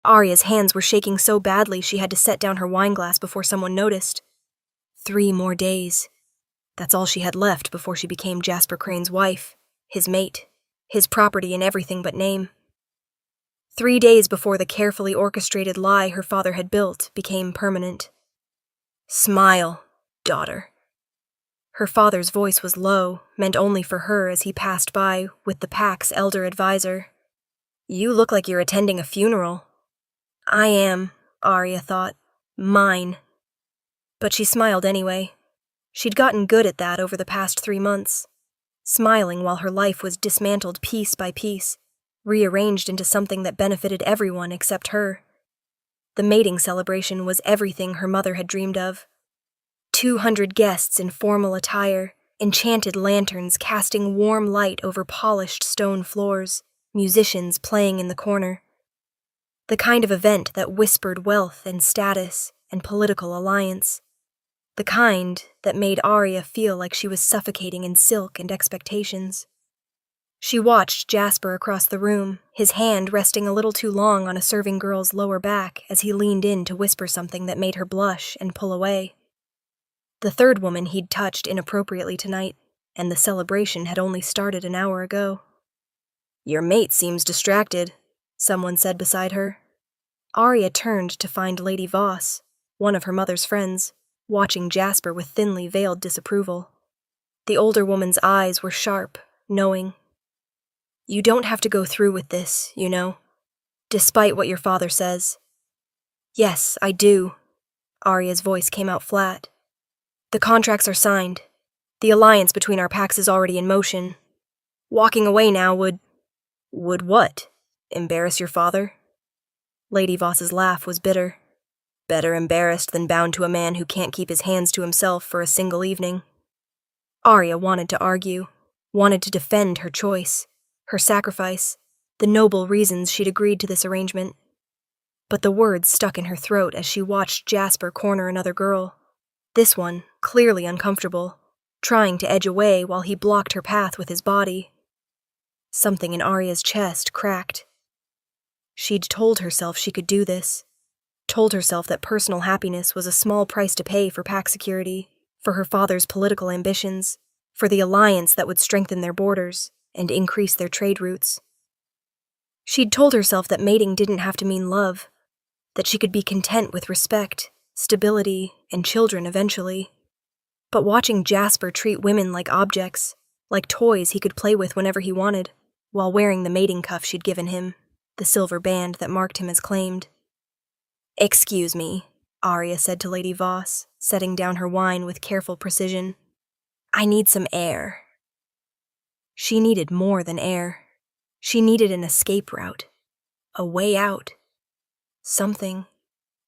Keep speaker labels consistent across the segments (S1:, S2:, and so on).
S1: Arya's hands were shaking so badly she had to set down her wineglass before someone noticed. 3 more days. That's all she had left before she became Jasper Crane's wife, his mate, his property in everything but name. 3 days before the carefully orchestrated lie her father had built became permanent. Smile, daughter. Her father's voice was low, meant only for her as he passed by with the pack's elder advisor. You look like you're attending a funeral. I am, Arya thought. Mine. But she smiled anyway. She'd gotten good at that over the past 3 months, smiling while her life was dismantled piece by piece, rearranged into something that benefited everyone except her. The mating celebration was everything her mother had dreamed of. 200 guests in formal attire, enchanted lanterns casting warm light over polished stone floors, musicians playing in the corner. The kind of event that whispered wealth and status and political alliance. The kind that made Arya feel like she was suffocating in silk and expectations. She watched Jasper across the room, his hand resting a little too long on a serving girl's lower back as he leaned in to whisper something that made her blush and pull away. The third woman he'd touched inappropriately tonight, and the celebration had only started an hour ago. Your mate seems distracted, someone said beside her. Arya turned to find Lady Voss, one of her mother's friends, watching Jasper with thinly veiled disapproval. The older woman's eyes were sharp, knowing. You don't have to go through with this, you know, despite what your father says. Yes, I do. Arya's voice came out flat. The contracts are signed. The alliance between our packs is already in motion. Walking away now would what? Embarrass your father? Lady Voss's laugh was bitter. Better embarrassed than bound to a man who can't keep his hands to himself for a single evening. Arya wanted to argue, wanted to defend her choice, her sacrifice, the noble reasons she'd agreed to this arrangement. But the words stuck in her throat as she watched Jasper corner another girl. This one, clearly uncomfortable, trying to edge away while he blocked her path with his body. Something in Arya's chest cracked. She'd told herself she could do this. Told herself that personal happiness was a small price to pay for pack security, for her father's political ambitions, for the alliance that would strengthen their borders and increase their trade routes. She'd told herself that mating didn't have to mean love, that she could be content with respect, stability, and children eventually. But watching Jasper treat women like objects, like toys he could play with whenever he wanted, while wearing the mating cuff she'd given him, the silver band that marked him as claimed. Excuse me, Arya said to Lady Voss, setting down her wine with careful precision. I need some air. She needed more than air. She needed an escape route. A way out. Something,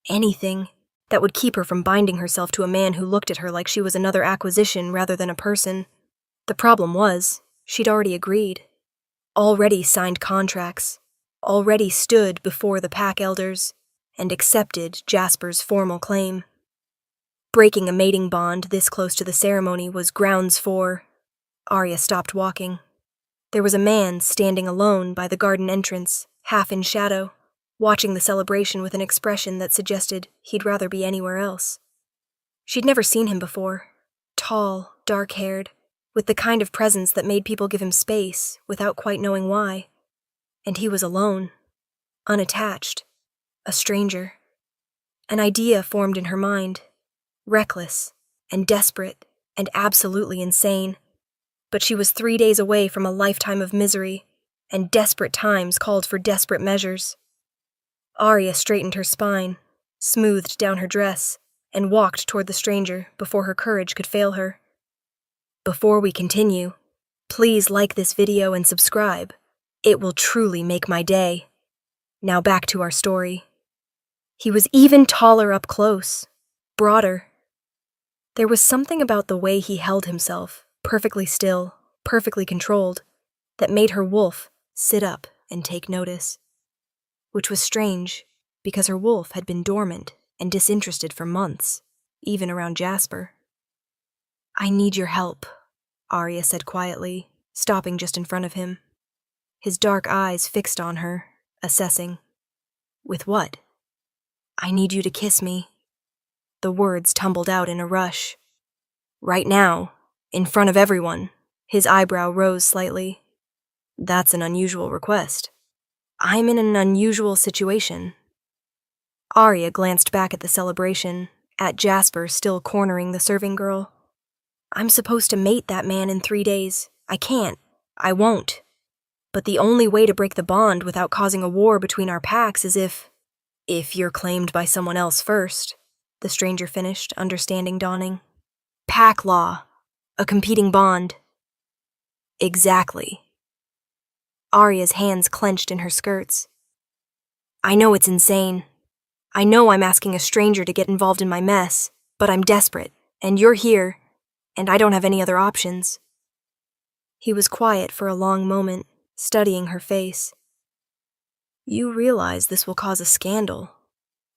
S1: anything, that would keep her from binding herself to a man who looked at her like she was another acquisition rather than a person. The problem was, she'd already agreed. Already signed contracts. Already stood before the pack elders and accepted Jasper's formal claim. Breaking a mating bond this close to the ceremony was grounds for... Arya stopped walking. There was a man standing alone by the garden entrance, half in shadow, watching the celebration with an expression that suggested he'd rather be anywhere else. She'd never seen him before. Tall, dark-haired, with the kind of presence that made people give him space without quite knowing why. And he was alone, unattached. A stranger. An idea formed in her mind, reckless and desperate and absolutely insane. But she was 3 days away from a lifetime of misery, and desperate times called for desperate measures. Arya straightened her spine, smoothed down her dress, and walked toward the stranger before her courage could fail her. Before we continue, please like this video and subscribe. It will truly make my day. Now back to our story. He was even taller up close, broader. There was something about the way he held himself, perfectly still, perfectly controlled, that made her wolf sit up and take notice. Which was strange, because her wolf had been dormant and disinterested for months, even around Jasper. I need your help, Arya said quietly, stopping just in front of him. His dark eyes fixed on her, assessing. With what? I need you to kiss me. The words tumbled out in a rush. Right now, in front of everyone. His eyebrow rose slightly. That's an unusual request. I'm in an unusual situation. Arya glanced back at the celebration, at Jasper still cornering the serving girl. I'm supposed to mate that man in 3 days. I can't. I won't. But the only way to break the bond without causing a war between our packs is if you're claimed by someone else first, the stranger finished, understanding dawning. Pack law. A competing bond. Exactly. Arya's hands clenched in her skirts. I know it's insane. I know I'm asking a stranger to get involved in my mess, but I'm desperate, and you're here, and I don't have any other options. He was quiet for a long moment, studying her face. You realize this will cause a scandal,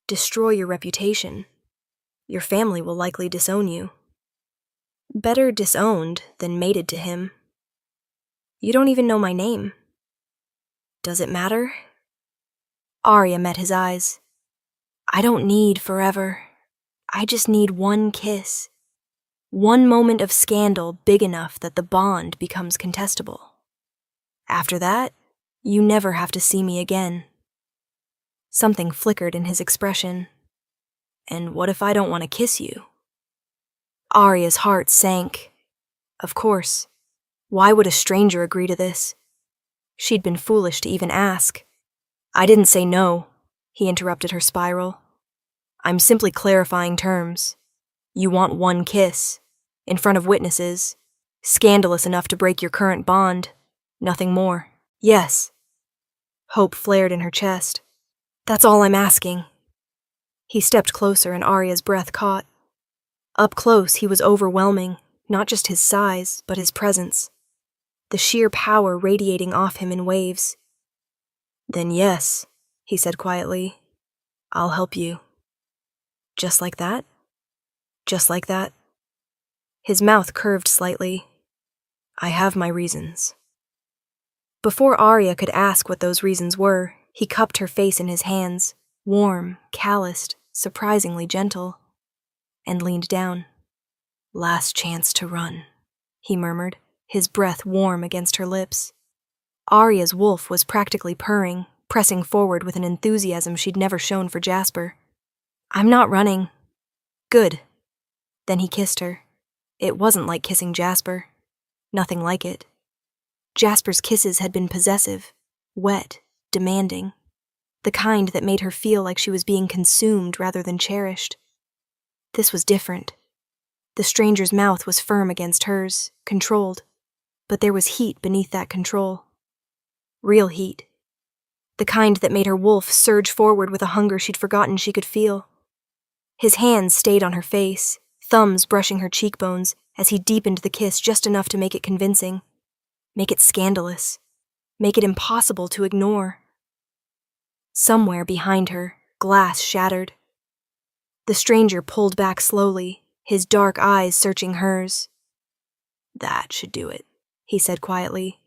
S1: destroy your reputation. Your family will likely disown you. Better disowned than mated to him. You don't even know my name. Does it matter? Arya met his eyes. I don't need forever. I just need one kiss. One moment of scandal big enough that the bond becomes contestable. After that, you never have to see me again. Something flickered in his expression. And what if I don't want to kiss you? Arya's heart sank. Of course. Why would a stranger agree to this? She'd been foolish to even ask. I didn't say no, he interrupted her spiral. I'm simply clarifying terms. You want one kiss, in front of witnesses, scandalous enough to break your current bond, nothing more. Yes. Hope flared in her chest. That's all I'm asking. He stepped closer and Arya's breath caught. Up close, he was overwhelming, not just his size, but his presence. The sheer power radiating off him in waves. Then yes, he said quietly, I'll help you. Just like that? Just like that? His mouth curved slightly. I have my reasons. Before Arya could ask what those reasons were, he cupped her face in his hands, warm, calloused, surprisingly gentle, and leaned down. Last chance to run, he murmured, his breath warm against her lips. Arya's wolf was practically purring, pressing forward with an enthusiasm she'd never shown for Jasper. I'm not running. Good. Then he kissed her. It wasn't like kissing Jasper. Nothing like it. Jasper's kisses had been possessive, wet, demanding. The kind that made her feel like she was being consumed rather than cherished. This was different. The stranger's mouth was firm against hers, controlled, but there was heat beneath that control. Real heat. The kind that made her wolf surge forward with a hunger she'd forgotten she could feel. His hands stayed on her face, thumbs brushing her cheekbones as he deepened the kiss just enough to make it convincing, make it scandalous, make it impossible to ignore. Somewhere behind her, glass shattered. The stranger pulled back slowly, his dark eyes searching hers. That should do it, he said quietly,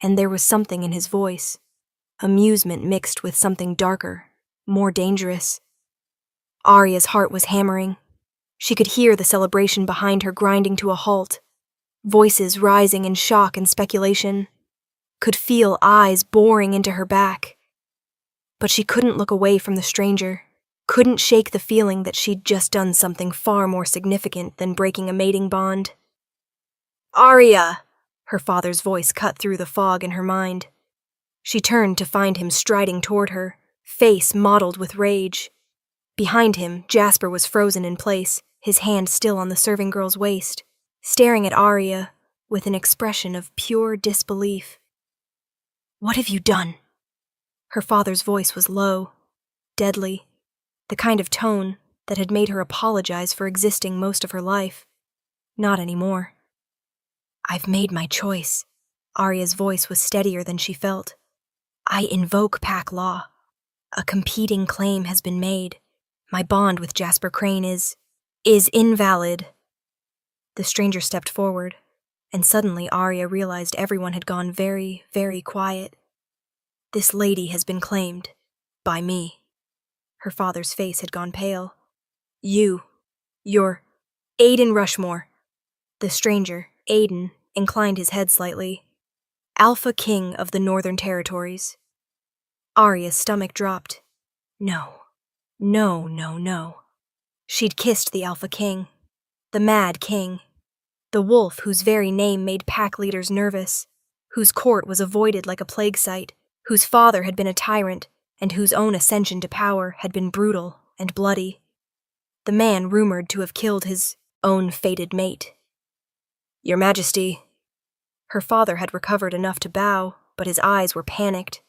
S1: and there was something in his voice, amusement mixed with something darker, more dangerous. Arya's heart was hammering. She could hear the celebration behind her grinding to a halt, voices rising in shock and speculation, could feel eyes boring into her back. But she couldn't look away from the stranger, couldn't shake the feeling that she'd just done something far more significant than breaking a mating bond. Arya! Her father's voice cut through the fog in her mind. She turned to find him striding toward her, face mottled with rage. Behind him, Jasper was frozen in place, his hand still on the serving girl's waist, staring at Arya with an expression of pure disbelief. What have you done? Her father's voice was low, deadly, the kind of tone that had made her apologize for existing most of her life. Not anymore. I've made my choice. Arya's voice was steadier than she felt. I invoke pack law. A competing claim has been made. My bond with Jasper Crane is invalid. The stranger stepped forward, and suddenly Arya realized everyone had gone very, very quiet. This lady has been claimed. By me. Her father's face had gone pale. You're Aiden Rushmore. The stranger, Aiden, inclined his head slightly. Alpha King of the Northern Territories. Arya's stomach dropped. No. She'd kissed the Alpha King. The Mad King. The wolf whose very name made pack leaders nervous, whose court was avoided like a plague site, whose father had been a tyrant, and whose own ascension to power had been brutal and bloody. The man rumored to have killed his own fated mate. Your Majesty. Her father had recovered enough to bow, but his eyes were panicked.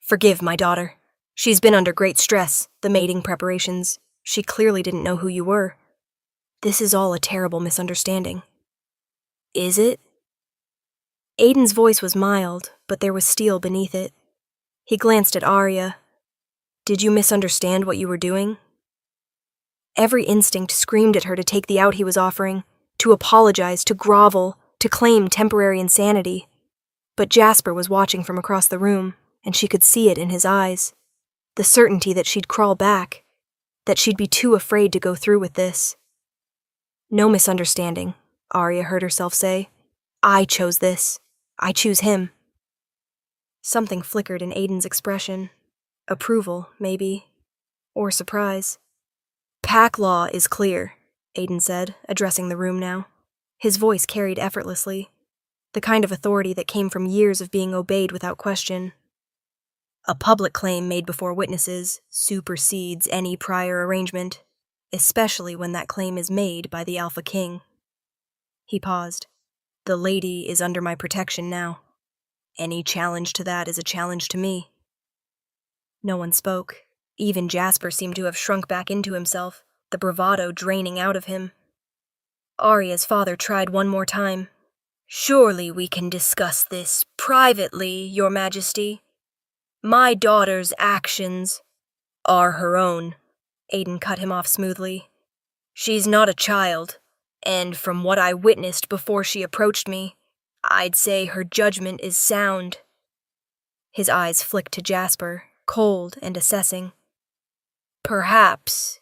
S1: Forgive my daughter. She's been under great stress, the mating preparations. She clearly didn't know who you were. This is all a terrible misunderstanding. Is it? Aiden's voice was mild, but there was steel beneath it. He glanced at Arya. Did you misunderstand what you were doing? Every instinct screamed at her to take the out he was offering, to apologize, to grovel, to claim temporary insanity. But Jasper was watching from across the room, and she could see it in his eyes. The certainty that she'd crawl back, that she'd be too afraid to go through with this. No misunderstanding, Arya heard herself say. I chose this. I choose him. Something flickered in Aiden's expression. Approval, maybe. Or surprise. Pack law is clear, Aiden said, addressing the room now. His voice carried effortlessly, the kind of authority that came from years of being obeyed without question. A public claim made before witnesses supersedes any prior arrangement, especially when that claim is made by the Alpha King. He paused. The lady is under my protection now. Any challenge to that is a challenge to me. No one spoke. Even Jasper seemed to have shrunk back into himself, the bravado draining out of him. Arya's father tried one more time. Surely we can discuss this privately, Your Majesty. My daughter's actions are her own. Aiden cut him off smoothly. She's not a child, and from what I witnessed before she approached me, I'd say her judgment is sound. His eyes flicked to Jasper, cold and assessing. Perhaps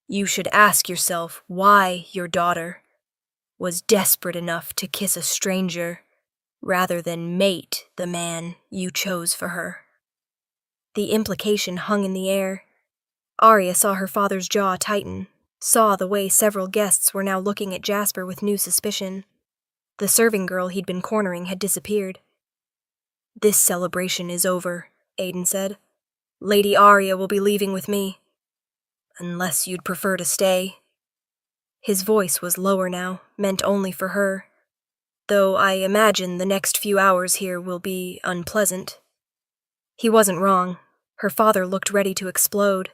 S1: you should ask yourself why your daughter was desperate enough to kiss a stranger rather than mate the man you chose for her. The implication hung in the air. Arya saw her father's jaw tighten, saw the way several guests were now looking at Jasper with new suspicion. The serving girl he'd been cornering had disappeared. This celebration is over, Aiden said. Lady Arya will be leaving with me. Unless you'd prefer to stay. His voice was lower now, meant only for her. Though I imagine the next few hours here will be unpleasant. He wasn't wrong. Her father looked ready to explode.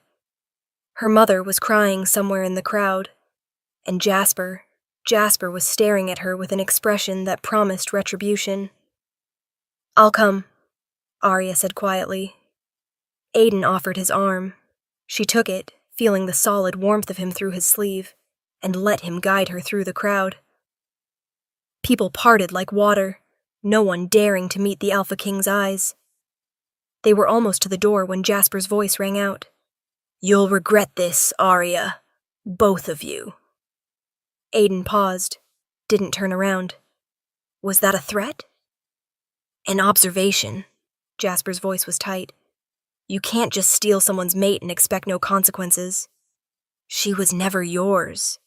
S1: Her mother was crying somewhere in the crowd. And Jasper was staring at her with an expression that promised retribution. I'll come, Arya said quietly. Aiden offered his arm. She took it, feeling the solid warmth of him through his sleeve, and let him guide her through the crowd. People parted like water, no one daring to meet the Alpha King's eyes. They were almost to the door when Jasper's voice rang out. You'll regret this, Arya. Both of you. Aiden paused, didn't turn around. Was that a threat? An observation. Jasper's voice was tight. You can't just steal someone's mate and expect no consequences. She was never yours.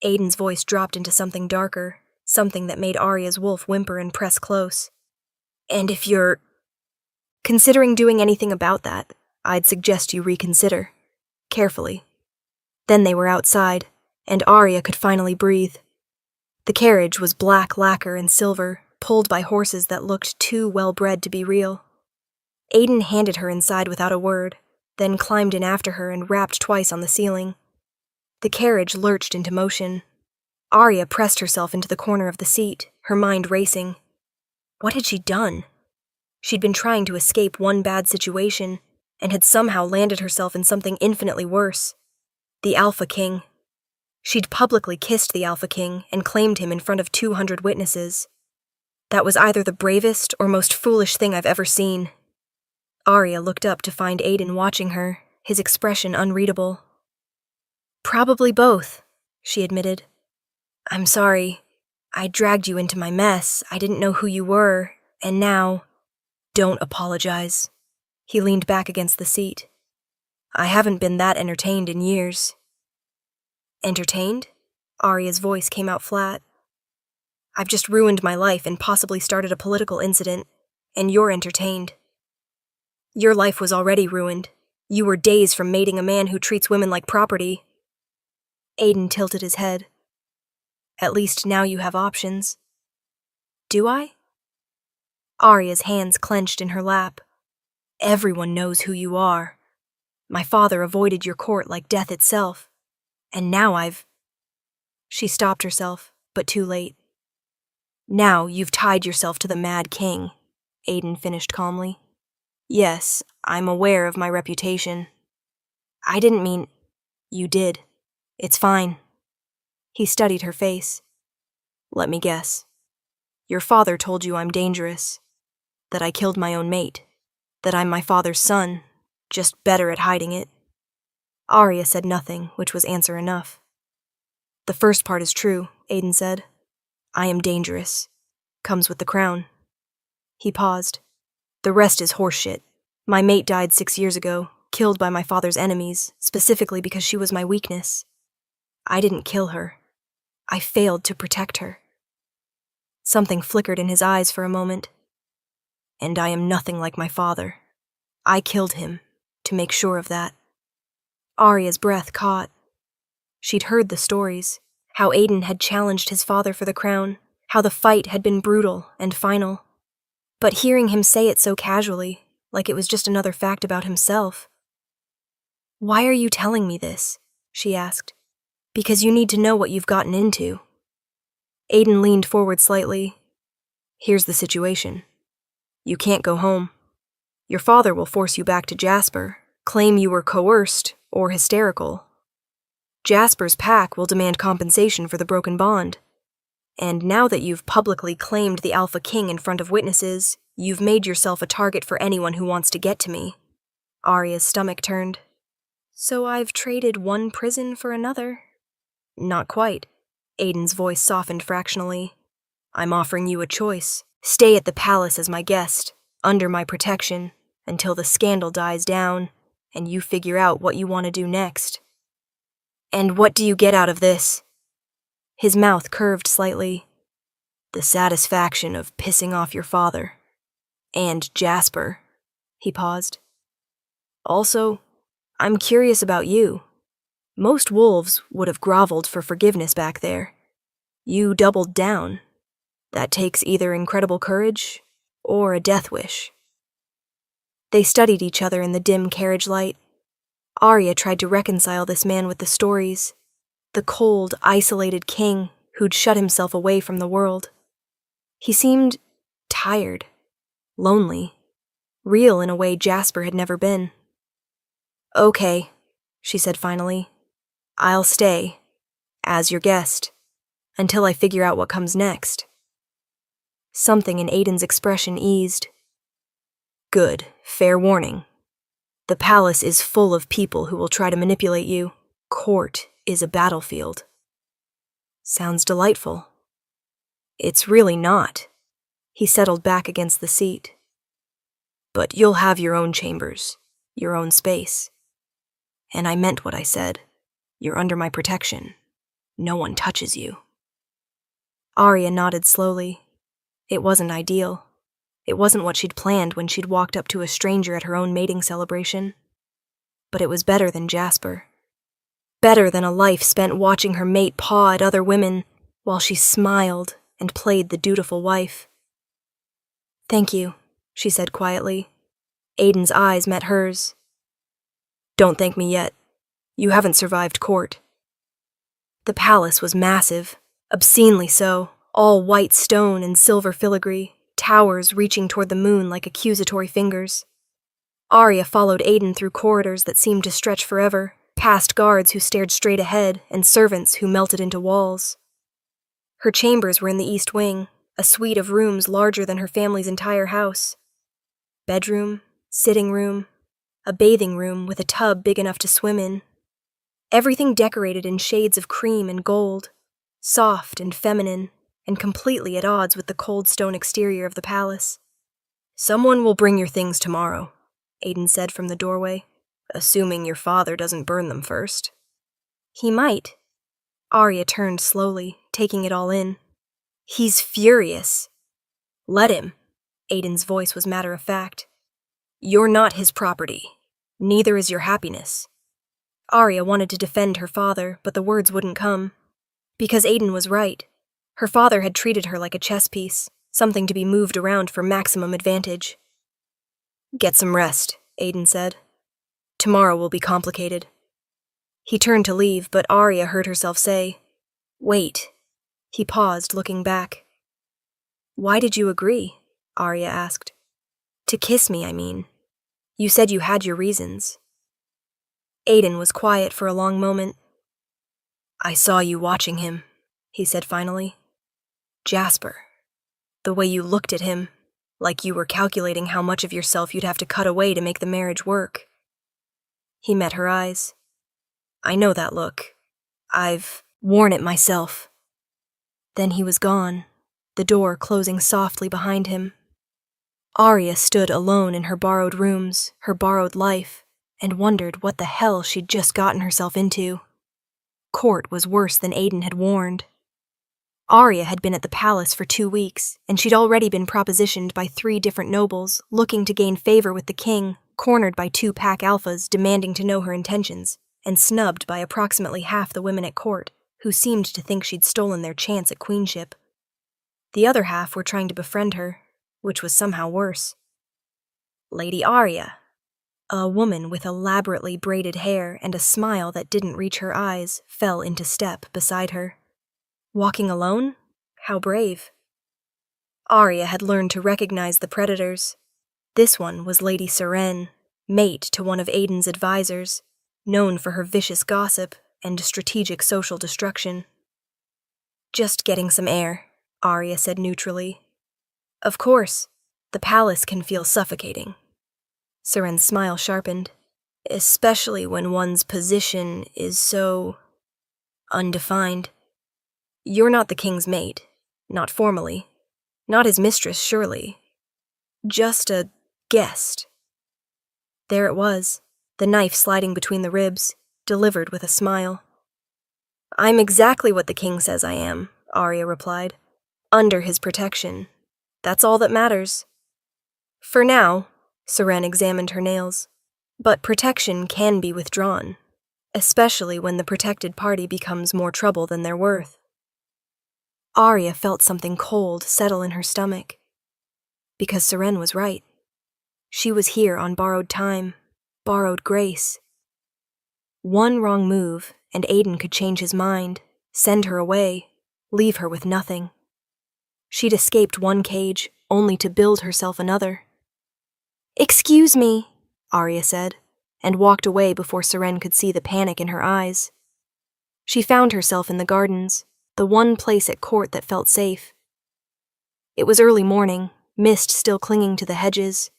S1: Aiden's voice dropped into something darker, something that made Arya's wolf whimper and press close. And if you're considering doing anything about that, I'd suggest you reconsider. Carefully. Then they were outside, and Arya could finally breathe. The carriage was black lacquer and silver, pulled by horses that looked too well-bred to be real. Aiden handed her inside without a word, then climbed in after her and rapped twice on the ceiling. The carriage lurched into motion. Arya pressed herself into the corner of the seat, her mind racing. What had she done? She'd been trying to escape one bad situation, and had somehow landed herself in something infinitely worse. The Alpha King. She'd publicly kissed the Alpha King and claimed him in front of 200 witnesses. That was either the bravest or most foolish thing I've ever seen. Arya looked up to find Aiden watching her, his expression unreadable. "Probably both," she admitted. "I'm sorry. I dragged you into my mess. I didn't know who you were, and now—" "Don't apologize." He leaned back against the seat. "I haven't been that entertained in years." "Entertained?" Arya's voice came out flat. "I've just ruined my life and possibly started a political incident, and you're entertained. Your life was already ruined. You were days from mating a man who treats women like property." Aiden tilted his head. "At least now you have options." "Do I?" Arya's hands clenched in her lap. "Everyone knows who you are. My father avoided your court like death itself, and now I've—" She stopped herself, but too late. "Now you've tied yourself to the Mad King," Aiden finished calmly. "Yes, I'm aware of my reputation. I didn't mean—" "You did. It's fine." He studied her face. "Let me guess. Your father told you I'm dangerous, that I killed my own mate, that I'm my father's son, just better at hiding it." Arya said nothing, which was answer enough. "The first part is true," Aiden said. "I am dangerous. Comes with the crown." He paused. "The rest is horseshit. My mate died 6 years ago, killed by my father's enemies, specifically because she was my weakness. I didn't kill her. I failed to protect her." Something flickered in his eyes for a moment. "And I am nothing like my father. I killed him, to make sure of that." Arya's breath caught. She'd heard the stories, how Aiden had challenged his father for the crown, how the fight had been brutal and final. But hearing him say it so casually, like it was just another fact about himself. "Why are you telling me this?" she asked. "Because you need to know what you've gotten into." Aiden leaned forward slightly. "Here's the situation. You can't go home. Your father will force you back to Jasper, claim you were coerced or hysterical. Jasper's pack will demand compensation for the broken bond. And now that you've publicly claimed the Alpha King in front of witnesses, you've made yourself a target for anyone who wants to get to me." Arya's stomach turned. "So I've traded one prison for another?" "Not quite." Aiden's voice softened fractionally. "I'm offering you a choice. Stay at the palace as my guest, under my protection, until the scandal dies down, and you figure out what you want to do next." "And what do you get out of this?" His mouth curved slightly. "The satisfaction of pissing off your father. And Jasper." He paused. "Also, I'm curious about you. Most wolves would have groveled for forgiveness back there. You doubled down. That takes either incredible courage or a death wish." They studied each other in the dim carriage light. Arya tried to reconcile this man with the stories, the cold, isolated king who'd shut himself away from the world. He seemed tired, lonely, real in a way Jasper had never been. "Okay," she said finally. "I'll stay, as your guest, until I figure out what comes next." Something in Aiden's expression eased. "Good, fair warning. The palace is full of people who will try to manipulate you. Court is a battlefield." "Sounds delightful." "It's really not." He settled back against the seat. "But you'll have your own chambers, your own space. And I meant what I said. You're under my protection. No one touches you." Arya nodded slowly. It wasn't ideal. It wasn't what she'd planned when she'd walked up to a stranger at her own mating celebration. But it was better than Jasper. Better than a life spent watching her mate paw at other women while she smiled and played the dutiful wife. "Thank you," she said quietly. Aiden's eyes met hers. "Don't thank me yet. You haven't survived court." The palace was massive, obscenely so, all white stone and silver filigree, towers reaching toward the moon like accusatory fingers. Arya followed Aiden through corridors that seemed to stretch forever, past guards who stared straight ahead and servants who melted into walls. Her chambers were in the east wing, a suite of rooms larger than her family's entire house. Bedroom, sitting room, a bathing room with a tub big enough to swim in. Everything decorated in shades of cream and gold, soft and feminine, and completely at odds with the cold stone exterior of the palace. "Someone will bring your things tomorrow," Aiden said from the doorway, "assuming your father doesn't burn them first." "He might." Arya turned slowly, taking it all in. "He's furious." "Let him." Aiden's voice was matter-of-fact. "You're not his property. Neither is your happiness." Arya wanted to defend her father, but the words wouldn't come. Because Aiden was right. Her father had treated her like a chess piece, something to be moved around for maximum advantage. "Get some rest," Aiden said. "Tomorrow will be complicated." He turned to leave, but Arya heard herself say, "Wait." He paused, looking back. "Why did you agree?" Arya asked. "To kiss me, I mean. You said you had your reasons." Aiden was quiet for a long moment. "I saw you watching him," he said finally. "Jasper. The way you looked at him, like you were calculating how much of yourself you'd have to cut away to make the marriage work." He met her eyes. "I know that look. I've worn it myself." Then he was gone, the door closing softly behind him. Arya stood alone in her borrowed rooms, her borrowed life, and wondered what the hell she'd just gotten herself into. Court was worse than Aiden had warned. Arya had been at the palace for 2 weeks, and she'd already been propositioned by 3 different nobles, looking to gain favor with the king, cornered by 2 pack alphas demanding to know her intentions, and snubbed by approximately half the women at court, who seemed to think she'd stolen their chance at queenship. The other half were trying to befriend her, which was somehow worse. Lady Arya, a woman with elaborately braided hair and a smile that didn't reach her eyes, fell into step beside her. Walking alone? How brave. Arya had learned to recognize the predators. This one was Lady Seren, mate to one of Aiden's advisors, known for her vicious gossip and strategic social destruction. "Just getting some air," Arya said neutrally. "Of course, the palace can feel suffocating." Seren's smile sharpened. "Especially when one's position is so undefined. You're not the king's mate, not formally. Not his mistress, surely. Just a guest." There it was, the knife sliding between the ribs, delivered with a smile. "I'm exactly what the king says I am," Arya replied. "Under his protection. That's all that matters." "For now," Seren examined her nails, "but protection can be withdrawn, especially when the protected party becomes more trouble than they're worth." Arya felt something cold settle in her stomach. Because Seren was right. She was here on borrowed time, borrowed grace. One wrong move, and Aiden could change his mind, send her away, leave her with nothing. She'd escaped one cage, only to build herself another. "Excuse me," Arya said, and walked away before Seren could see the panic in her eyes. She found herself in the gardens, the one place at court that felt safe. It was early morning, mist still clinging to the hedges,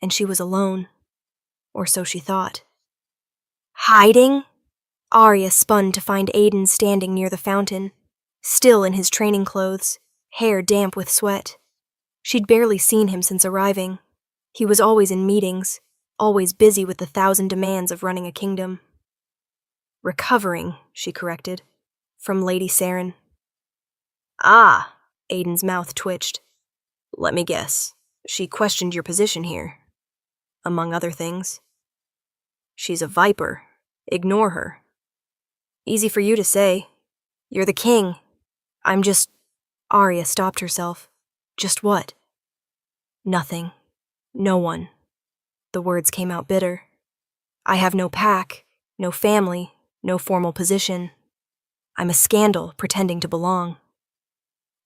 S1: and she was alone. Or so she thought. "Hiding?" Arya spun to find Aiden standing near the fountain, still in his training clothes, hair damp with sweat. She'd barely seen him since arriving. He was always in meetings, always busy with the 1,000 demands of running a kingdom. "Recovering," she corrected, "from Lady Seren." "Ah," Aiden's mouth twitched. "Let me guess. She questioned your position here. Among other things." "She's a viper. Ignore her." "Easy for you to say. You're the king. I'm just—" Arya stopped herself. "Just what?" "Nothing. No one." The words came out bitter. "I have no pack, no family, no formal position. I'm a scandal pretending to belong."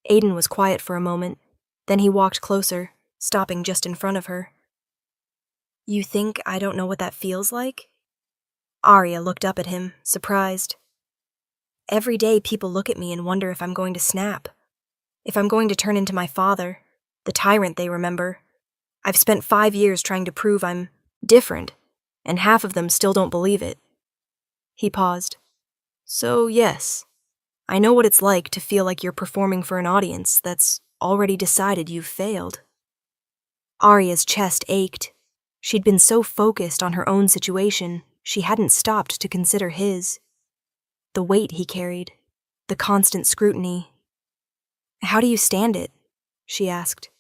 S1: Aiden was quiet for a moment. Then he walked closer, stopping just in front of her. "You think I don't know what that feels like?" Arya looked up at him, surprised. "Every day people look at me and wonder if I'm going to snap. If I'm going to turn into my father, the tyrant they remember. I've spent 5 years trying to prove I'm different, and half of them still don't believe it. He paused. So yes, I know what it's like to feel like you're performing for an audience that's already decided you've failed. Arya's chest ached. She'd been so focused on her own situation, she hadn't stopped to consider his. The weight he carried, the constant scrutiny. How do you stand it? She asked.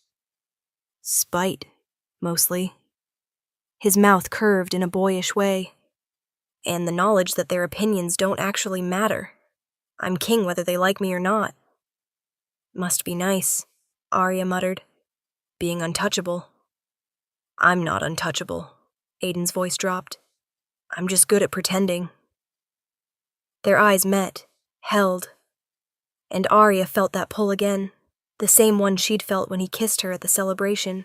S1: Spite, mostly. His mouth curved in a boyish way. And the knowledge that their opinions don't actually matter. I'm king whether they like me or not. Must be nice, Arya muttered. Being untouchable. I'm not untouchable, Aiden's voice dropped. I'm just good at pretending. Their eyes met, held. And Arya felt that pull again, the same one she'd felt when he kissed her at the celebration.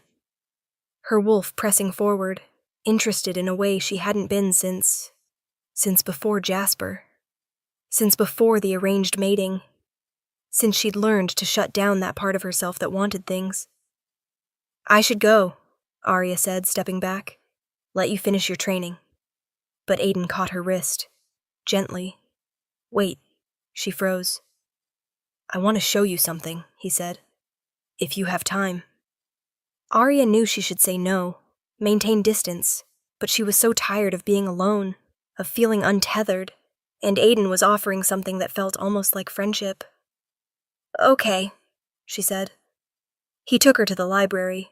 S1: Her wolf pressing forward, interested in a way she hadn't been since before Jasper. Since before the arranged mating. Since she'd learned to shut down that part of herself that wanted things. I should go, Arya said, stepping back. Let you finish your training. But Aiden caught her wrist, gently. Wait, she froze. I want to show you something, he said. If you have time. Arya knew she should say no, maintain distance, but she was so tired of being alone, of feeling untethered, and Aiden was offering something that felt almost like friendship. Okay, she said. He took her to the library.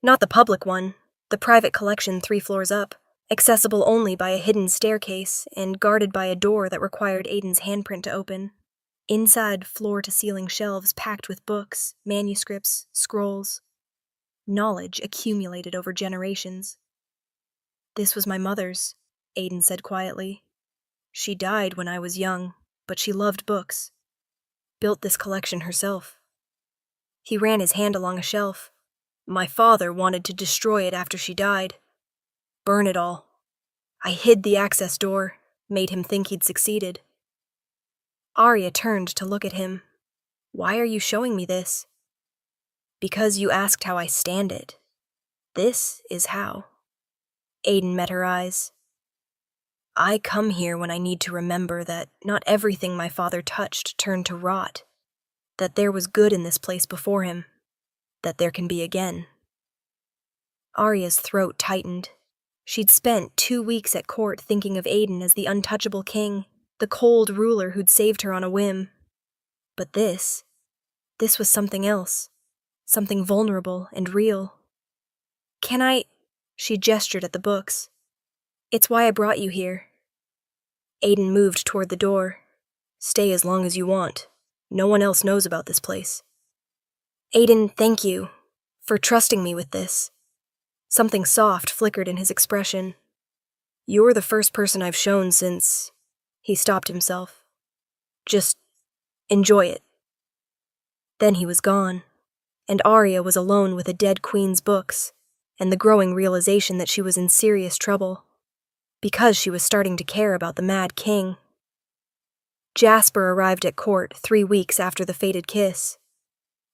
S1: Not the public one, the private collection 3 floors up, accessible only by a hidden staircase and guarded by a door that required Aiden's handprint to open. Inside, floor-to-ceiling shelves packed with books, manuscripts, scrolls. Knowledge accumulated over generations. This was my mother's, Aiden said quietly. She died when I was young, but she loved books. Built this collection herself. He ran his hand along a shelf. My father wanted to destroy it after she died. Burn it all. I hid the access door, made him think he'd succeeded. Arya turned to look at him. Why are you showing me this? Because you asked how I stand it. This is how. Aiden met her eyes. I come here when I need to remember that not everything my father touched turned to rot. That there was good in this place before him. That there can be again. Arya's throat tightened. She'd spent 2 weeks at court thinking of Aiden as the untouchable king, the cold ruler who'd saved her on a whim. But this was something else, something vulnerable and real. Can I? She gestured at the books. It's why I brought you here. Aiden moved toward the door. Stay as long as you want. No one else knows about this place. Aiden, thank you for trusting me with this. Something soft flickered in his expression. You're the first person I've shown since... He stopped himself. Just enjoy it. Then he was gone, and Arya was alone with a dead queen's books, and the growing realization that she was in serious trouble, because she was starting to care about the Mad King. Jasper arrived at court 3 weeks after the fated kiss.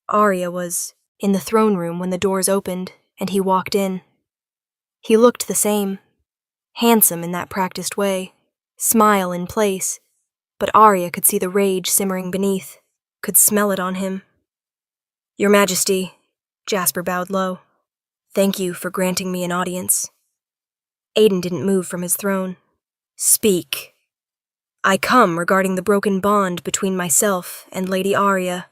S1: Arya was in the throne room when the doors opened, and he walked in. He looked the same, handsome in that practiced way, smile in place, but Arya could see the rage simmering beneath, could smell it on him. Your Majesty, Jasper bowed low. Thank you for granting me an audience. Aiden didn't move from his throne. Speak. I come regarding the broken bond between myself and Lady Arya.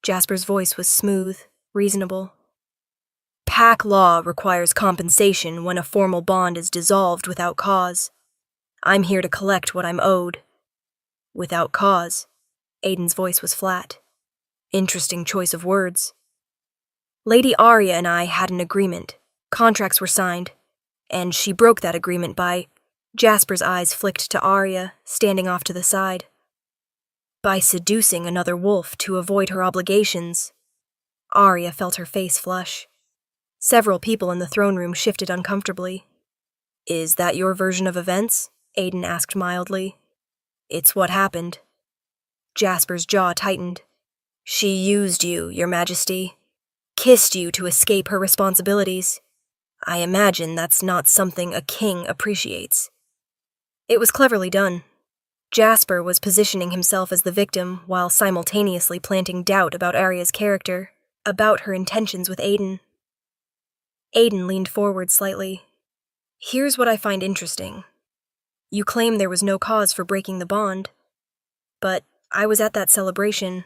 S1: Jasper's voice was smooth, reasonable. Pack law requires compensation when a formal bond is dissolved without cause. I'm here to collect what I'm owed. Without cause. Aiden's voice was flat. Interesting choice of words. Lady Arya and I had an agreement. Contracts were signed. And she broke that agreement by... Jasper's eyes flicked to Arya, standing off to the side. By seducing another wolf to avoid her obligations. Arya felt her face flush. Several people in the throne room shifted uncomfortably. Is that your version of events? Aiden asked mildly. It's what happened. Jasper's jaw tightened. She used you, Your Majesty. Kissed you to escape her responsibilities. I imagine that's not something a king appreciates. It was cleverly done. Jasper was positioning himself as the victim while simultaneously planting doubt about Arya's character, about her intentions with Aiden. Aiden leaned forward slightly. Here's what I find interesting. You claim there was no cause for breaking the bond, but I was at that celebration.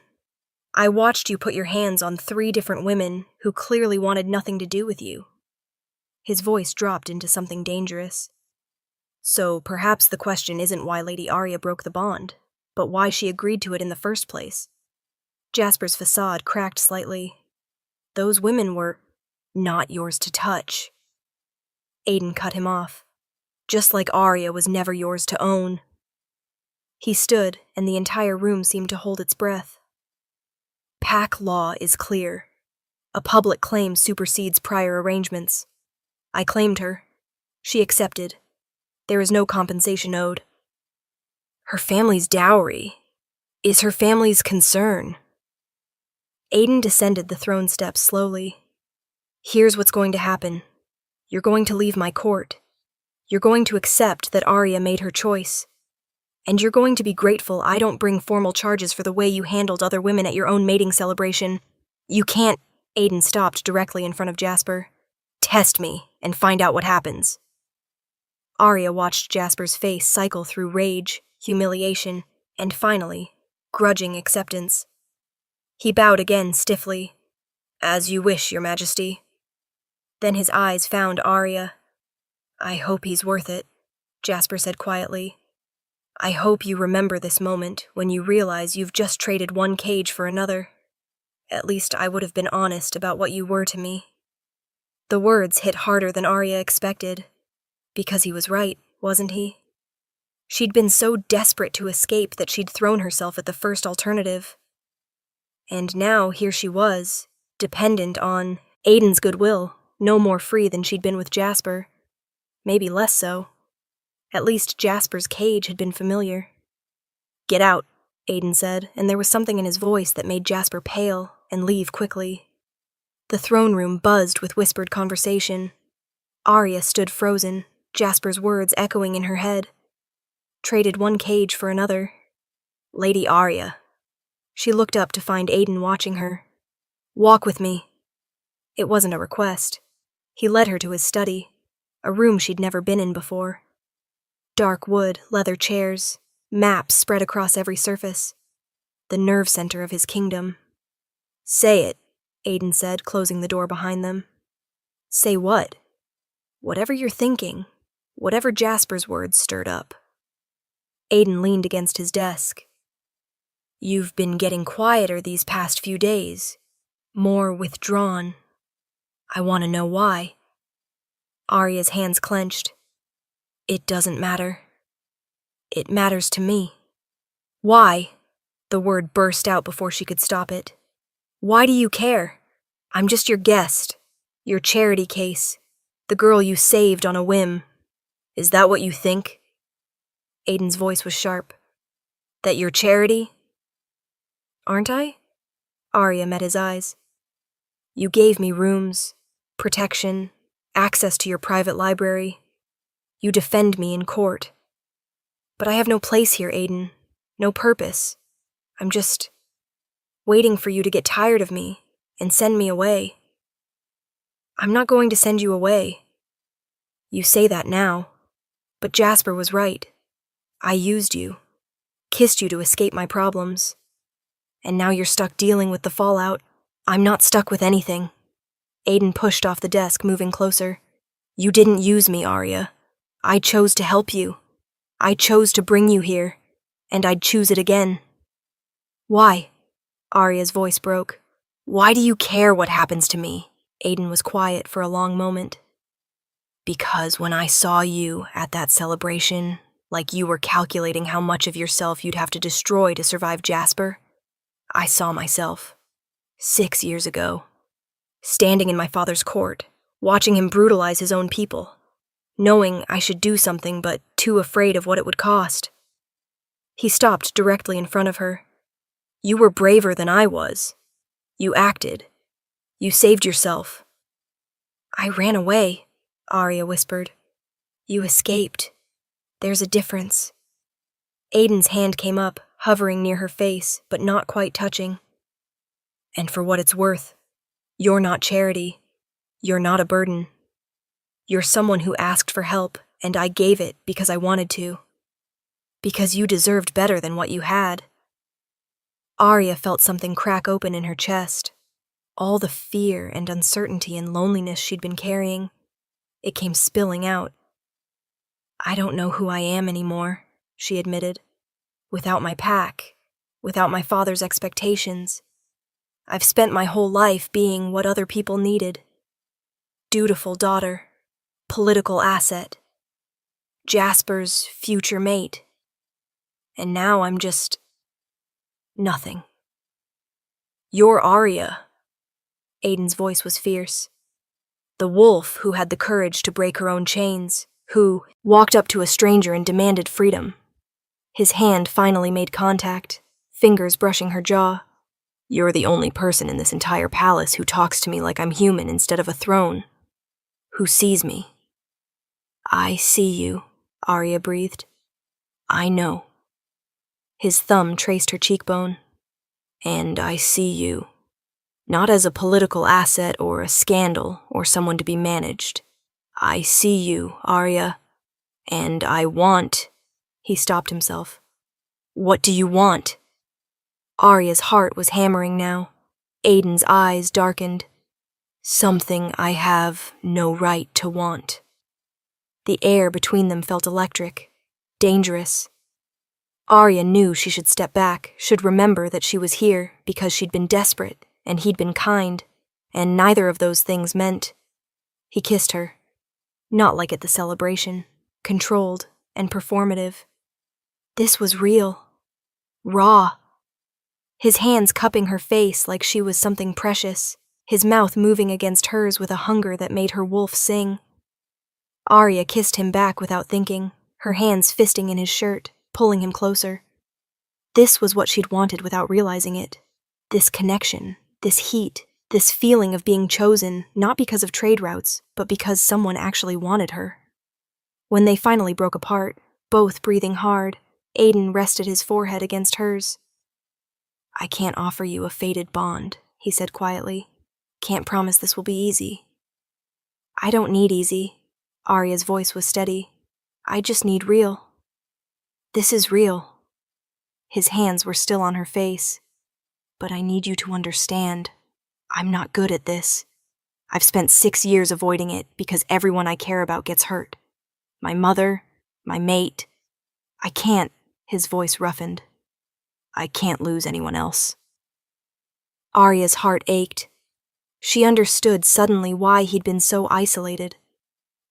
S1: I watched you put your hands on 3 different women who clearly wanted nothing to do with you. His voice dropped into something dangerous. So perhaps the question isn't why Lady Arya broke the bond, but why she agreed to it in the first place. Jasper's facade cracked slightly. Those women were not yours to touch. Aiden cut him off. Just like Arya was never yours to own. He stood, and the entire room seemed to hold its breath. Pack law is clear. A public claim supersedes prior arrangements. I claimed her. She accepted. There is no compensation owed. Her family's dowry is her family's concern. Aiden descended the throne steps slowly. Here's what's going to happen. You're going to leave my court. You're going to accept that Arya made her choice. And you're going to be grateful I don't bring formal charges for the way you handled other women at your own mating celebration. You can't— Aiden stopped directly in front of Jasper. Test me and find out what happens. Arya watched Jasper's face cycle through rage, humiliation, and finally, grudging acceptance. He bowed again stiffly. As you wish, Your Majesty. Then his eyes found Arya. I hope he's worth it, Jasper said quietly. I hope you remember this moment when you realize you've just traded one cage for another. At least I would have been honest about what you were to me. The words hit harder than Arya expected. Because he was right, wasn't he? She'd been so desperate to escape that she'd thrown herself at the first alternative. And now here she was, dependent on Aiden's goodwill, no more free than she'd been with Jasper. Maybe less so. At least Jasper's cage had been familiar. Get out, Aiden said, and there was something in his voice that made Jasper pale and leave quickly. The throne room buzzed with whispered conversation. Arya stood frozen, Jasper's words echoing in her head. Traded one cage for another. Lady Arya. She looked up to find Aiden watching her. Walk with me. It wasn't a request. He led her to his study, a room she'd never been in before. Dark wood, leather chairs, maps spread across every surface. The nerve center of his kingdom. Say it, Aiden said, closing the door behind them. Say what? Whatever you're thinking, whatever Jasper's words stirred up. Aiden leaned against his desk. You've been getting quieter these past few days, more withdrawn. I want to know why. Arya's hands clenched. It doesn't matter. It matters to me. Why? The word burst out before she could stop it. Why do you care? I'm just your guest, your charity case, the girl you saved on a whim. Is that what you think? Aiden's voice was sharp. That you're charity? Aren't I? Arya met his eyes. You gave me rooms, protection, access to your private library. You defend me in court. But I have no place here, Aiden. No purpose. I'm just waiting for you to get tired of me and send me away. I'm not going to send you away. You say that now, but Jasper was right. I used you, kissed you to escape my problems. And now you're stuck dealing with the fallout. I'm not stuck with anything. Aiden pushed off the desk, moving closer. You didn't use me, Arya. I chose to help you. I chose to bring you here, and I'd choose it again. Why? Arya's voice broke. Why do you care what happens to me? Aiden was quiet for a long moment. Because when I saw you at that celebration, like you were calculating how much of yourself you'd have to destroy to survive Jasper, I saw myself, 6 years ago, standing in my father's court, watching him brutalize his own people, knowing I should do something but too afraid of what it would cost. He stopped directly in front of her. You were braver than I was. You acted. You saved yourself. I ran away. Arya whispered. You escaped. There's a difference. Aiden's hand came up, hovering near her face, but not quite touching. And for what it's worth, you're not Charity. You're not a burden. You're someone who asked for help, and I gave it because I wanted to. Because you deserved better than what you had. Arya felt something crack open in her chest. All the fear and uncertainty and loneliness she'd been carrying. It came spilling out. I don't know who I am anymore, she admitted. Without my pack, without my father's expectations. I've spent my whole life being what other people needed. Dutiful daughter, political asset, Jasper's future mate. And now I'm just nothing. You're Arya. Aiden's voice was fierce. The wolf who had the courage to break her own chains, who walked up to a stranger and demanded freedom. His hand finally made contact, fingers brushing her jaw. You're the only person in this entire palace who talks to me like I'm human instead of a throne. Who sees me. I see you, Arya breathed. I know. His thumb traced her cheekbone. And I see you. Not as a political asset or a scandal or someone to be managed. I see you, Arya. And I want... He stopped himself. What do you want? Arya's heart was hammering now. Aiden's eyes darkened. Something I have no right to want. The air between them felt electric, dangerous. Arya knew she should step back, should remember that she was here because she'd been desperate and he'd been kind, and neither of those things meant. He kissed her. Not like at the celebration, controlled and performative. This was real. Raw. His hands cupping her face like she was something precious, his mouth moving against hers with a hunger that made her wolf sing. Arya kissed him back without thinking, her hands fisting in his shirt, pulling him closer. This was what she'd wanted without realizing it. This connection, this heat, this feeling of being chosen, not because of trade routes, but because someone actually wanted her. When they finally broke apart, both breathing hard, Aiden rested his forehead against hers. I can't offer you a fated bond, he said quietly. Can't promise this will be easy. I don't need easy. Arya's voice was steady. I just need real. This is real. His hands were still on her face. But I need you to understand. I'm not good at this. I've spent 6 years avoiding it because everyone I care about gets hurt. My mother, my mate. I can't, his voice roughened. I can't lose anyone else. Arya's heart ached. She understood suddenly why he'd been so isolated.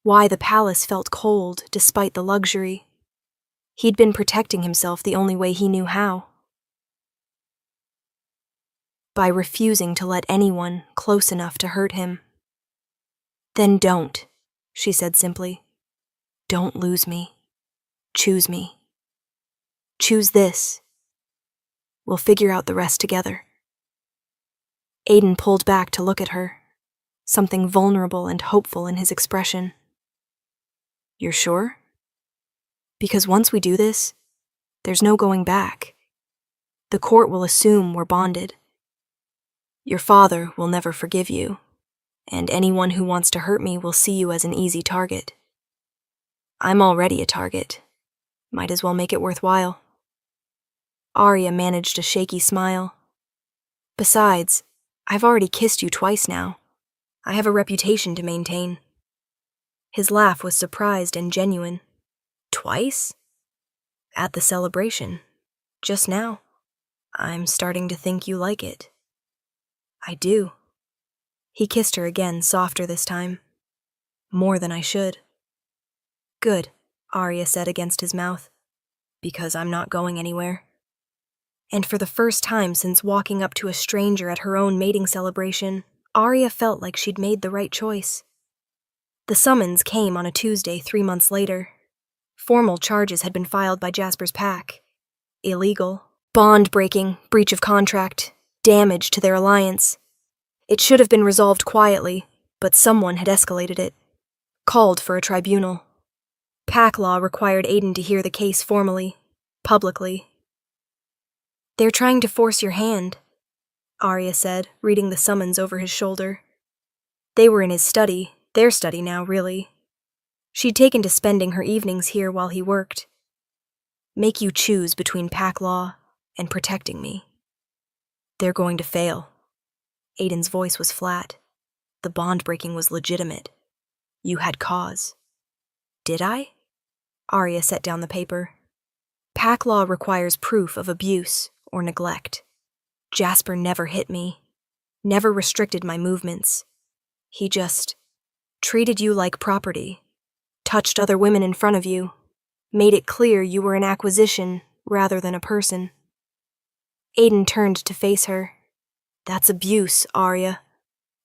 S1: Why the palace felt cold despite the luxury. He'd been protecting himself the only way he knew how. By refusing to let anyone close enough to hurt him. Then don't, she said simply. Don't lose me. Choose me. Choose this. We'll figure out the rest together. Aiden pulled back to look at her, something vulnerable and hopeful in his expression. You're sure? Because once we do this, there's no going back. The court will assume we're bonded. Your father will never forgive you, and anyone who wants to hurt me will see you as an easy target. I'm already a target. Might as well make it worthwhile. Arya managed a shaky smile. Besides, I've already kissed you twice now. I have a reputation to maintain. His laugh was surprised and genuine. Twice? At the celebration. Just now. I'm starting to think you like it. I do. He kissed her again, softer this time. More than I should. Good, Arya said against his mouth. Because I'm not going anywhere. And for the first time since walking up to a stranger at her own mating celebration, Arya felt like she'd made the right choice. The summons came on a Tuesday 3 months later. Formal charges had been filed by Jasper's pack. Illegal, bond-breaking, breach of contract, damage to their alliance. It should have been resolved quietly, but someone had escalated it. called for a tribunal. Pack law required Aiden to hear the case formally, publicly. "They're trying to force your hand," Arya said, reading the summons over his shoulder. They were in his study, their study now, really. She'd taken to spending her evenings here while he worked. "Make you choose between pack law and protecting me. They're going to fail." Aiden's voice was flat. "The bond breaking was legitimate. You had cause." "Did I?" Arya set down the paper. "Pack law requires proof of abuse or neglect. Jasper never hit me, never restricted my movements. He just treated you like property, touched other women in front of you, made it clear you were an acquisition rather than a person." Aiden turned to face her. "That's abuse, Arya.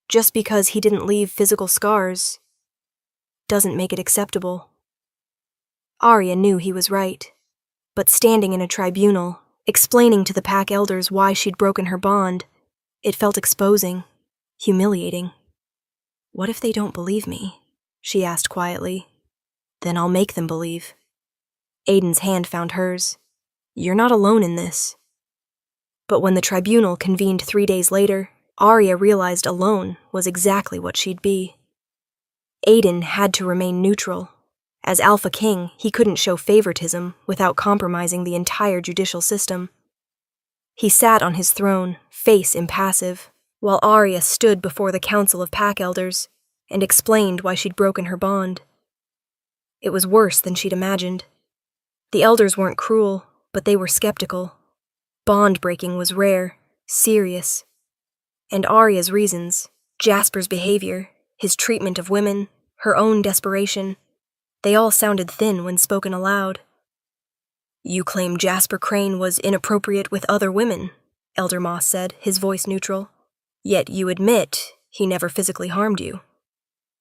S1: Just because he didn't leave physical scars doesn't make it acceptable." Arya knew he was right, but standing in a tribunal, explaining to the pack elders why she'd broken her bond, it felt exposing, humiliating. "What if they don't believe me?" she asked quietly. "Then I'll make them believe." Aiden's hand found hers. "You're not alone in this." But when the tribunal convened 3 days later, Arya realized alone was exactly what she'd be. Aiden had to remain neutral. As Alpha King, he couldn't show favoritism without compromising the entire judicial system. He sat on his throne, face impassive, while Arya stood before the council of pack elders and explained why she'd broken her bond. It was worse than she'd imagined. The elders weren't cruel, but they were skeptical. Bond breaking was rare, serious. And Arya's reasons, Jasper's behavior, his treatment of women, her own desperation, they all sounded thin when spoken aloud. "You claim Jasper Crane was inappropriate with other women," Elder Moss said, his voice neutral. "Yet you admit he never physically harmed you."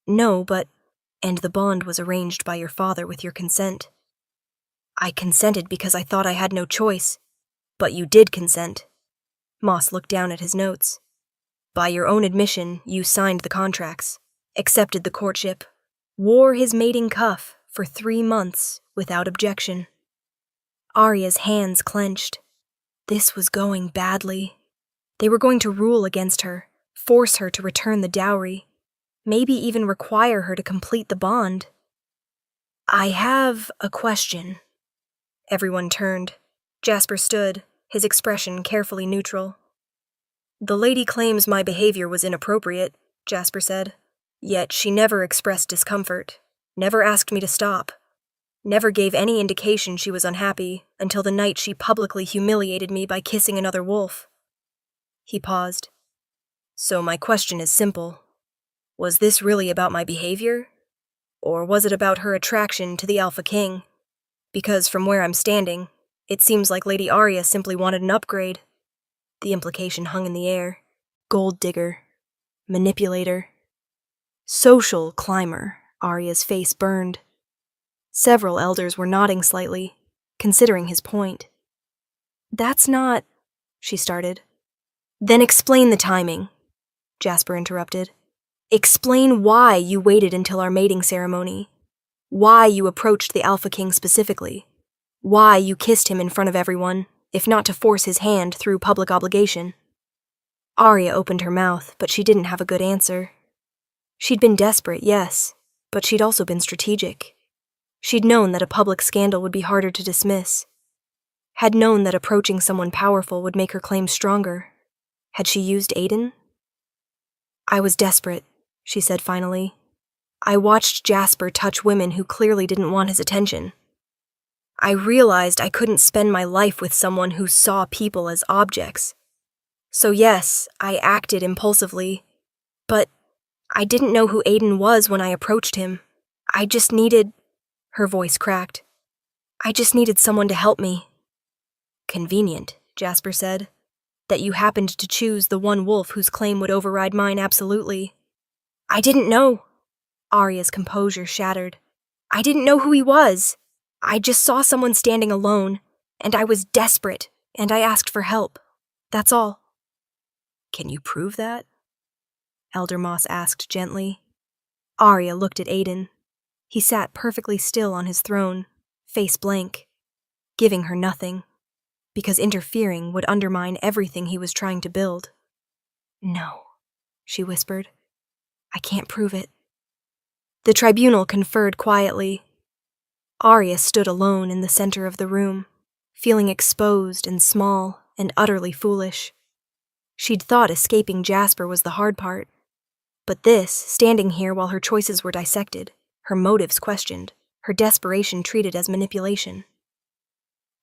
S1: "No, but—" "And the bond was arranged by your father with your consent." "I consented because I thought I had no choice." "But you did consent." Moss looked down at his notes. "By your own admission, you signed the contracts, accepted the courtship, wore his mating cuff for 3 months without objection." Arya's hands clenched. This was going badly. They were going to rule against her, force her to return the dowry, maybe even require her to complete the bond. "I have a question." Everyone turned. Jasper stood, his expression carefully neutral. "The lady claims my behavior was inappropriate," Jasper said. "Yet she never expressed discomfort, never asked me to stop, never gave any indication she was unhappy until the night she publicly humiliated me by kissing another wolf." He paused. "So my question is simple. Was this really about my behavior? Or was it about her attraction to the Alpha King? Because from where I'm standing, it seems like Lady Arya simply wanted an upgrade." The implication hung in the air. Gold digger. Manipulator. Social climber. Arya's face burned. Several elders were nodding slightly, considering his point. "That's not—" she started. "Then explain the timing," Jasper interrupted. "Explain why you waited until our mating ceremony. Why you approached the Alpha King specifically. Why you kissed him in front of everyone, if not to force his hand through public obligation." Arya opened her mouth, but she didn't have a good answer. She'd been desperate, yes, but she'd also been strategic. She'd known that a public scandal would be harder to dismiss. Had known that approaching someone powerful would make her claim stronger. Had she used Aiden? "I was desperate," she said finally. "I watched Jasper touch women who clearly didn't want his attention. I realized I couldn't spend my life with someone who saw people as objects. So yes, I acted impulsively, but I didn't know who Aiden was when I approached him. I just needed—" her voice cracked. "I just needed someone to help me." "Convenient," Jasper said, "that you happened to choose the one wolf whose claim would override mine absolutely." "I didn't know." Arya's composure shattered. "I didn't know who he was. I just saw someone standing alone, and I was desperate, and I asked for help. That's all." "Can you prove that?" Elder Moss asked gently. Arya looked at Aiden, He sat perfectly still on his throne, face blank, giving her nothing, because interfering would undermine everything he was trying to build. "No," she whispered. "I can't prove it." The tribunal conferred quietly. Arya stood alone in the center of the room, feeling exposed and small and utterly foolish. She'd thought escaping Jasper was the hard part. But this, standing here while her choices were dissected, her motives questioned, her desperation treated as manipulation.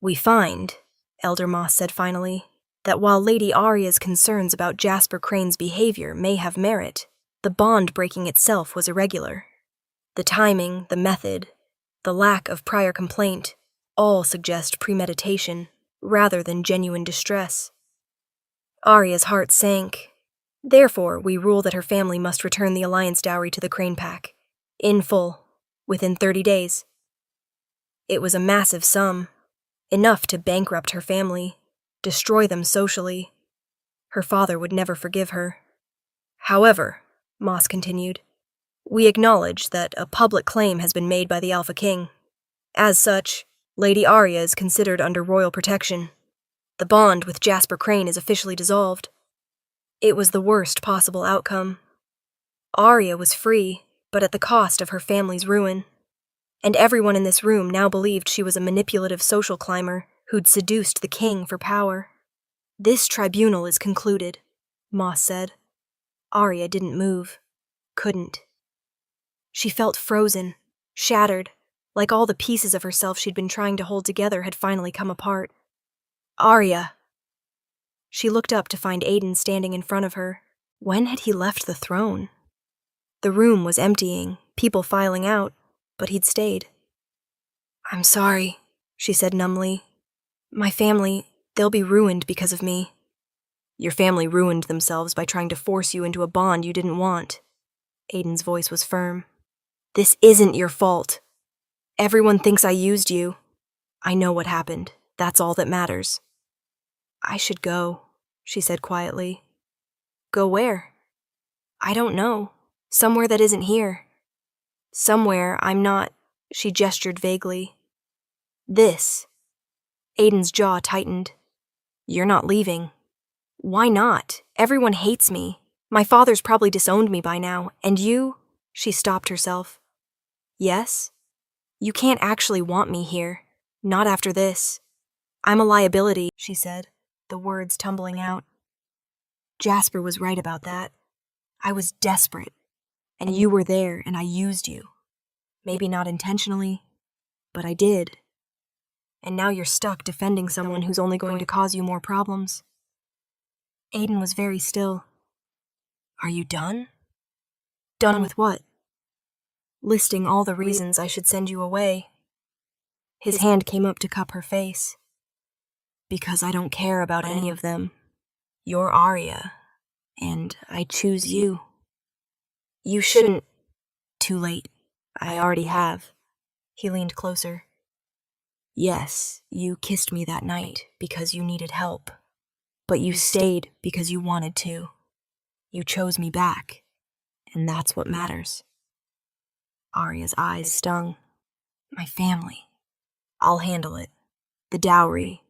S1: "We find," Elder Moss said finally, "that while Lady Arya's concerns about Jasper Crane's behavior may have merit, the bond breaking itself was irregular. The timing, the method, the lack of prior complaint all suggest premeditation rather than genuine distress." Arya's heart sank. "Therefore, we rule that her family must return the alliance dowry to the Crane Pack, in full, within 30 days. It was a massive sum, enough to bankrupt her family, destroy them socially. Her father would never forgive her. However," Moss continued, "we acknowledge that a public claim has been made by the Alpha King. As such, Lady Arya is considered under royal protection. The bond with Jasper Crane is officially dissolved. It was the worst possible outcome. Arya was free, but at the cost of her family's ruin. And everyone in this room now believed she was a manipulative social climber who'd seduced the king for power." "This tribunal is concluded," Moss said. Arya didn't move. Couldn't. She felt frozen, shattered, like all the pieces of herself she'd been trying to hold together had finally come apart. "Arya!" She looked up to find Aiden standing in front of her. When had he left the throne? The room was emptying, people filing out, but he'd stayed. "I'm sorry," she said numbly. "My family, they'll be ruined because of me." "Your family ruined themselves by trying to force you into a bond you didn't want." Aiden's voice was firm. "This isn't your fault. Everyone thinks I used you. I know what happened. That's all that matters." "I should go," she said quietly. "Go where?" "I don't know. Somewhere that isn't here. Somewhere I'm not," she gestured vaguely. "This." Aiden's jaw tightened. "You're not leaving." "Why not? Everyone hates me. My father's probably disowned me by now, and you—" She stopped herself. "Yes? You can't actually want me here. Not after this. I'm a liability," she said, the words tumbling out. "Jasper was right about that. I was desperate. And you were there, and I used you. Maybe not intentionally, but I did. And now you're stuck defending someone who's only going to cause you more problems." Aiden was very still. "Are you done?" "Done with what?" "Listing all the reasons I should send you away." His hand came up to cup her face. "Because I don't care about any of them. You're Arya, and I choose you." "You shouldn't—" "Too late. I already have." He leaned closer. "Yes, you kissed me that night because you needed help. But you stayed because you wanted to. You chose me back, and that's what matters." Arya's eyes stung. "My family. I'll handle it. The dowry.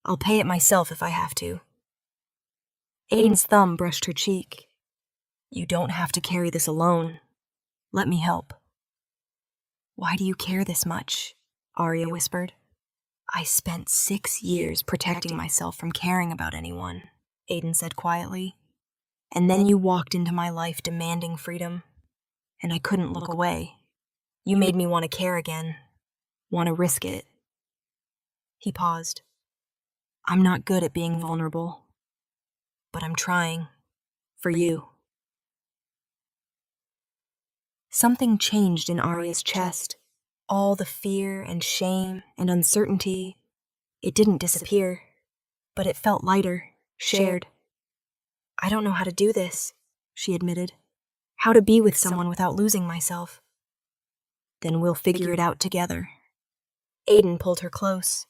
S1: I'll pay it myself if I have to." Aiden's thumb brushed her cheek. "You don't have to carry this alone. Let me help." "Why do you care this much?" Arya whispered. "I spent 6 years protecting myself from caring about anyone," Aiden said quietly. "And then you walked into my life demanding freedom, and I couldn't look away. You made me want to care again, want to risk it." He paused. "I'm not good at being vulnerable, but I'm trying. For you." Something changed in Arya's chest. All the fear and shame and uncertainty. It didn't disappear, but it felt lighter, shared. "I don't know how to do this," she admitted. "How to be with someone without losing myself." "Then we'll figure it out together." Aiden pulled her close.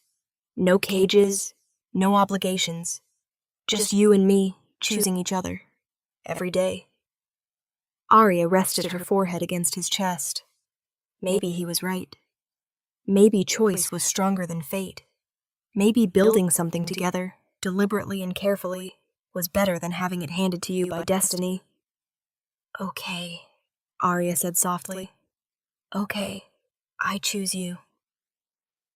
S1: "No cages, no obligations. Just you and me, choosing each other. Every day." Arya rested her forehead against his chest. Maybe he was right. Maybe choice was stronger than fate. Maybe building something together, deliberately and carefully, was better than having it handed to you by destiny. Okay, Arya said softly. Okay, I choose you.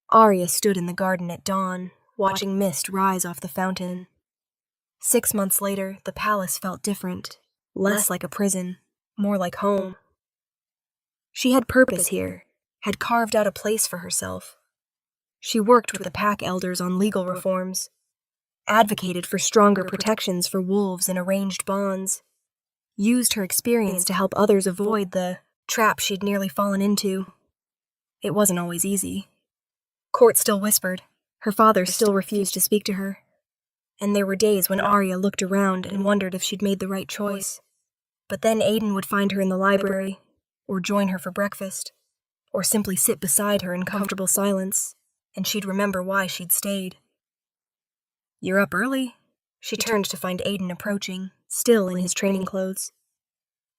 S1: Arya stood in the garden at dawn, watching mist rise off the fountain. 6 months later, the palace felt different, less like a prison, more like home. She had purpose here, had carved out a place for herself. She worked with the pack elders on legal reforms, advocated for stronger protections for wolves and arranged bonds, used her experience to help others avoid the trap she'd nearly fallen into. It wasn't always easy. Court still whispered, her father still refused to speak to her, and there were days when Arya looked around and wondered if she'd made the right choice. But then Aiden would find her in the library, or join her for breakfast, or simply sit beside her in comfortable silence, and she'd remember why she'd stayed. "You're up early?" She turned to find Aiden approaching, still in his training clothes.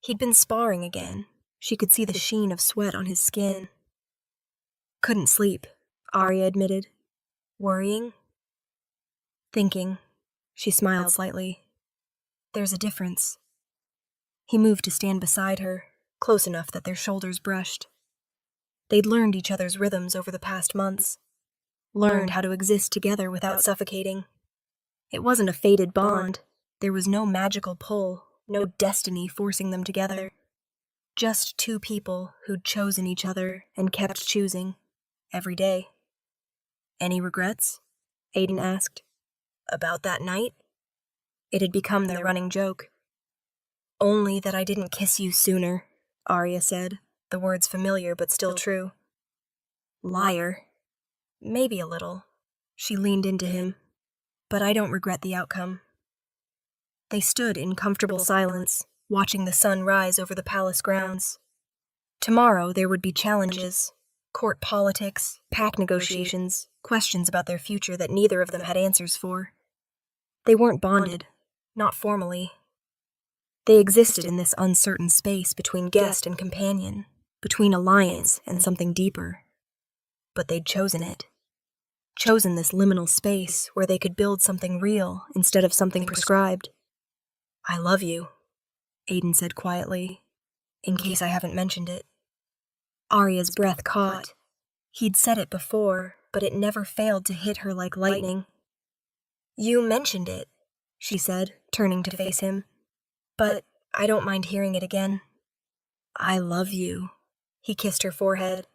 S1: He'd been sparring again. She could see the sheen of sweat on his skin. "Couldn't sleep," Arya admitted. "Worrying?" "Thinking." She smiled slightly. "There's a difference." He moved to stand beside her, close enough that their shoulders brushed. They'd learned each other's rhythms over the past months, learned how to exist together without suffocating. It wasn't a fated bond. There was no magical pull, no destiny forcing them together. Just two people who'd chosen each other and kept choosing, every day. "Any regrets?" Aiden asked. "About that night?" It had become their running joke. "Only that I didn't kiss you sooner," Arya said, the words familiar but still true. "Liar." "Maybe a little." She leaned into him. "But I don't regret the outcome." They stood in comfortable silence, watching the sun rise over the palace grounds. Tomorrow there would be challenges, court politics, pact negotiations, questions about their future that neither of them had answers for. They weren't bonded, not formally. They existed in this uncertain space between guest and companion, between alliance and something deeper. But they'd chosen it. Chosen this liminal space where they could build something real instead of something prescribed. "I love you," Aiden said quietly, "in case I haven't mentioned it." Arya's breath caught. He'd said it before, but it never failed to hit her like lightning. "You mentioned it," she said, turning to face him. "But I don't mind hearing it again." "I love you," he kissed her forehead,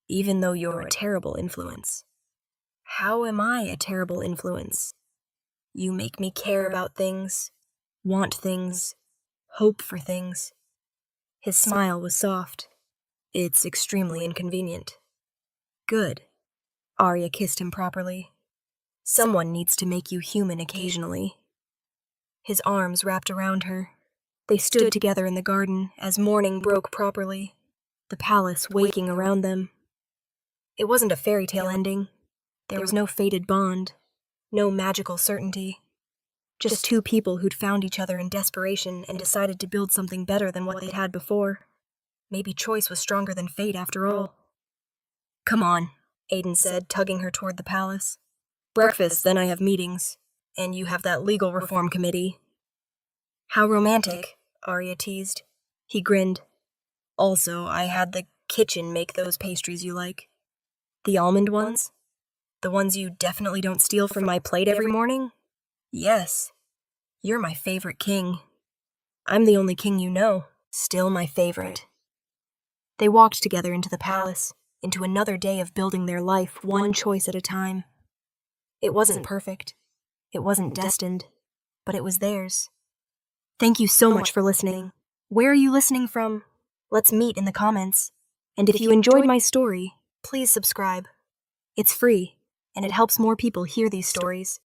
S1: "even though you're a terrible influence." "How am I a terrible influence?" "You make me care about things, want things, hope for things." His smile was soft. "It's extremely inconvenient." "Good." Arya kissed him properly. "Someone needs to make you human occasionally." His arms wrapped around her. They stood together in the garden as morning broke properly, the palace waking around them. It wasn't a fairy tale ending. There was no fated bond, no magical certainty. Just two people who'd found each other in desperation and decided to build something better than what they'd had before. Maybe choice was stronger than fate after all. "Come on," Aiden said, tugging her toward the palace. "Breakfast, then I have meetings. And you have that legal reform committee." "How romantic," Arya teased. He grinned. "Also, I had the kitchen make those pastries you like." "The almond ones? The ones you definitely don't steal from my plate every morning?" "Yes. You're my favorite king." "I'm the only king you know. Still my favorite." They walked together into the palace, into another day of building their life one choice at a time. It wasn't perfect. It wasn't destined. But it was theirs. Thank you so much for listening. Where are you listening from? Let's meet in the comments. And if you enjoyed my story, please subscribe. It's free, and it helps more people hear these stories.